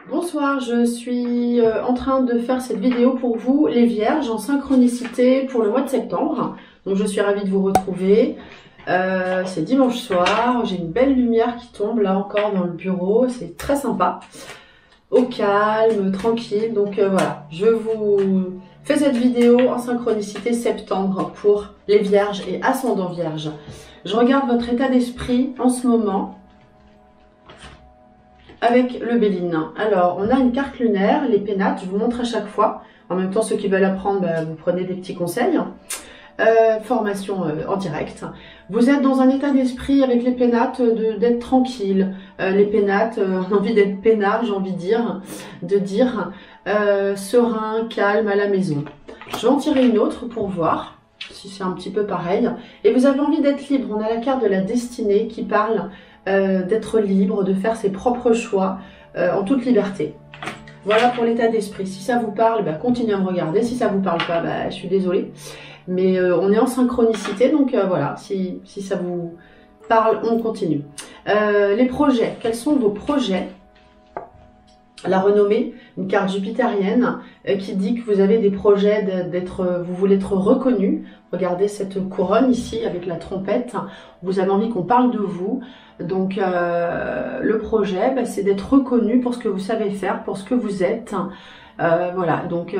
Bonsoir, je suis en train de faire cette vidéo pour vous, les Vierges, en synchronicité pour le mois de septembre. Donc je suis ravie de vous retrouver. C'est dimanche soir, j'ai une belle lumière qui tombe là encore dans le bureau, c'est très sympa. Au calme, tranquille, donc voilà. Je vous fais cette vidéo en synchronicité septembre pour les Vierges et ascendant Vierge. Je regarde votre état d'esprit en ce moment avec le Béline. Alors, on a une carte lunaire, les pénates, je vous montre à chaque fois. En même temps, ceux qui veulent apprendre, vous prenez des petits conseils. Formation en direct. Vous êtes dans un état d'esprit avec les pénates d'être tranquille. Les pénates, on a envie d'être peinard, j'ai envie de dire serein, calme à la maison. Je vais en tirer une autre pour voir si c'est un petit peu pareil. Et vous avez envie d'être libre. On a la carte de la destinée qui parle d'être libre, de faire ses propres choix en toute liberté. Voilà pour l'état d'esprit. Si ça vous parle, continuez à me regarder. Si ça vous parle pas, je suis désolée. Mais on est en synchronicité, donc voilà, si ça vous parle, on continue. Les projets, quels sont vos projets? La renommée, une carte jupitérienne qui dit que vous avez des projets vous voulez être reconnu. Regardez cette couronne ici avec la trompette. Vous avez envie qu'on parle de vous. Donc le projet, c'est d'être reconnu pour ce que vous savez faire, pour ce que vous êtes. Voilà, donc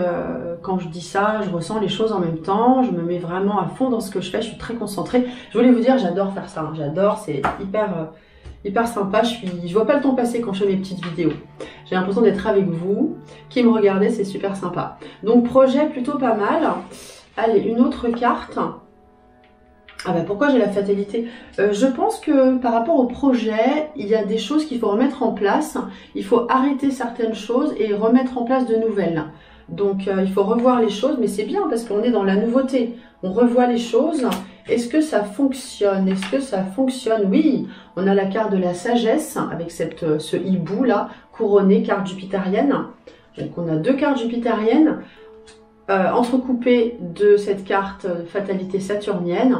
quand je dis ça, je ressens les choses en même temps. Je me mets vraiment à fond dans ce que je fais. Je suis très concentrée. Je voulais vous dire, j'adore faire ça. J'adore, c'est hyper sympa. Je vois pas le temps passer quand je fais mes petites vidéos. J'ai l'impression d'être avec vous, qui me regardez, c'est super sympa. Donc projet plutôt pas mal. Allez, une autre carte. Pourquoi j'ai la fatalité? Je pense que par rapport au projet, il y a des choses qu'il faut remettre en place. Il faut arrêter certaines choses et remettre en place de nouvelles. Donc il faut revoir les choses, mais c'est bien parce qu'on est dans la nouveauté. On revoit les choses. Est-ce que ça fonctionne? Est-ce que ça fonctionne? Oui, on a la carte de la sagesse avec ce hibou là, couronné, carte jupitérienne. Donc on a deux cartes jupitériennes entrecoupées de cette carte fatalité saturnienne.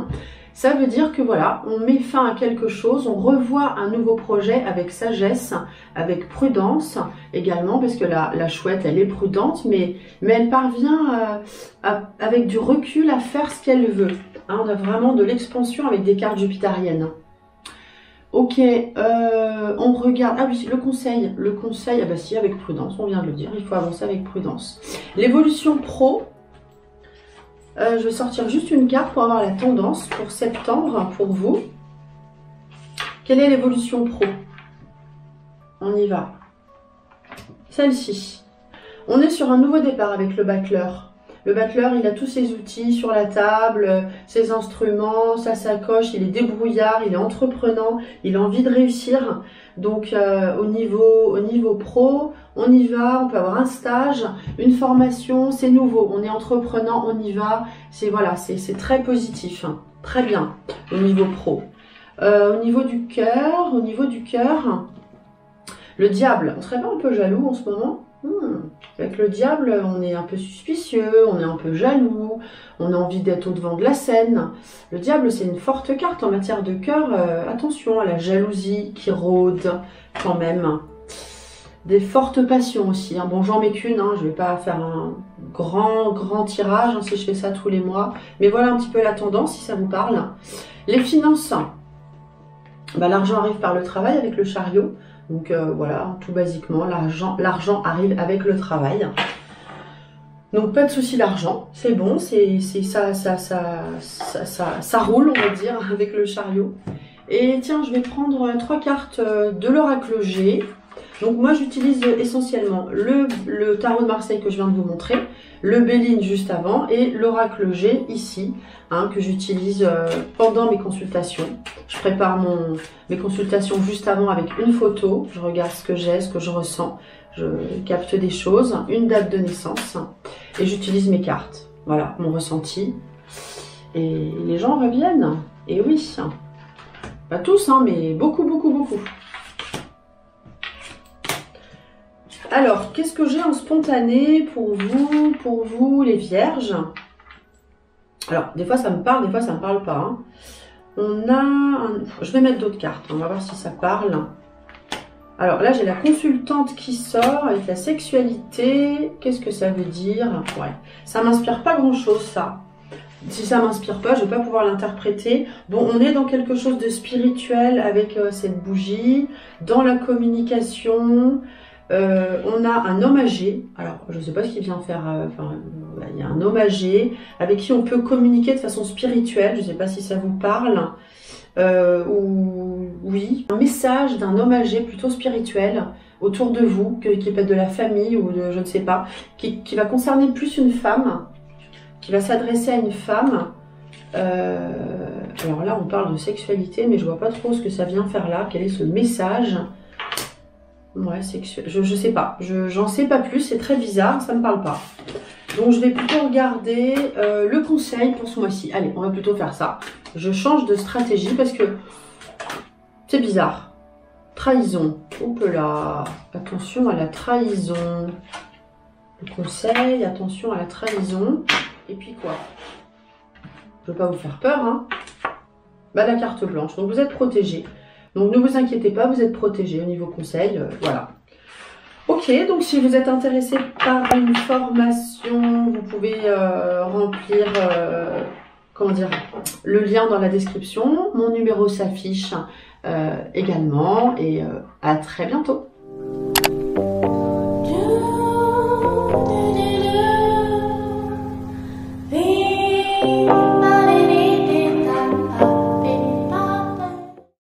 Ça veut dire que voilà, on met fin à quelque chose, on revoit un nouveau projet avec sagesse, avec prudence également, parce que la chouette, elle est prudente, mais elle parvient avec du recul à faire ce qu'elle veut. Hein, on a vraiment de l'expansion avec des cartes jupitériennes. Ok, on regarde. Ah oui, le conseil, si, avec prudence, on vient de le dire, il faut avancer avec prudence. L'évolution pro. Je vais sortir juste une carte pour avoir la tendance pour septembre pour vous. Quelle est l'évolution pro? On y va. Celle-ci. On est sur un nouveau départ avec le battleur. Le battleur, il a tous ses outils sur la table, ses instruments, sa sacoche, il est débrouillard, il est entreprenant, il a envie de réussir. Donc au niveau pro, on y va, on peut avoir un stage, une formation, c'est nouveau, on est entreprenant, on y va. C'est voilà, c'est très positif, hein. Très bien au niveau pro. Au niveau du cœur, le diable, on serait pas un peu jaloux en ce moment? Avec le diable, on est un peu suspicieux, on est un peu jaloux, on a envie d'être au devant de la scène. Le diable, c'est une forte carte en matière de cœur. Attention à la jalousie qui rôde quand même. Des fortes passions aussi. Hein. Bon, j'en mets qu'une, hein. Je ne vais pas faire un grand tirage hein, si je fais ça tous les mois. Mais voilà un petit peu la tendance si ça vous parle. Les finances. L'argent arrive par le travail avec le chariot. Donc voilà, tout basiquement, l'argent arrive avec le travail. Donc pas de souci l'argent, c'est bon, ça roule on va dire avec le chariot. Et tiens, je vais prendre 3 cartes de l'oracle G. Donc moi j'utilise essentiellement le tarot de Marseille que je viens de vous montrer, le Béline juste avant et l'oracle G ici, hein, que j'utilise pendant mes consultations. Je prépare mes consultations juste avant avec une photo, je regarde ce que j'ai, ce que je ressens, je capte des choses, une date de naissance et j'utilise mes cartes. Voilà, mon ressenti. Et les gens reviennent, et oui, pas tous, hein, mais beaucoup. Alors, qu'est-ce que j'ai en spontané pour vous les vierges? Alors, des fois ça me parle, des fois ça me parle pas. Hein. Je vais mettre d'autres cartes, on va voir si ça parle. Alors là, j'ai la consultante qui sort avec la sexualité. Qu'est-ce que ça veut dire? Ouais, ça m'inspire pas grand-chose, ça. Si ça m'inspire pas, je vais pas pouvoir l'interpréter. Bon, on est dans quelque chose de spirituel avec cette bougie, dans la communication. On a un homme âgé. Alors, je sais pas ce qu'il vient faire. Il y a un homme âgé avec qui on peut communiquer de façon spirituelle. Je sais pas si ça vous parle. Ou oui, un message d'un homme âgé plutôt spirituel autour de vous, qui peut être de la famille ou de je ne sais pas, qui va concerner plus une femme, qui va s'adresser à une femme. Alors là, on parle de sexualité, mais je vois pas trop ce que ça vient faire là. Quel est ce message? Ouais, sexuel. Je sais pas. J'en sais pas plus. C'est très bizarre. Ça me parle pas. Donc, je vais plutôt regarder le conseil pour ce mois-ci. Allez, on va plutôt faire ça. Je change de stratégie parce que c'est bizarre. Trahison. Hop là. Attention à la trahison. Le conseil, attention à la trahison. Et puis quoi? Je ne veux pas vous faire peur, hein. Bah, la carte blanche. Donc, vous êtes protégé. Donc, ne vous inquiétez pas, vous êtes protégé au niveau conseil. Voilà. Ok, donc si vous êtes intéressé par une formation, vous pouvez remplir comment dire, le lien dans la description. Mon numéro s'affiche également et à très bientôt.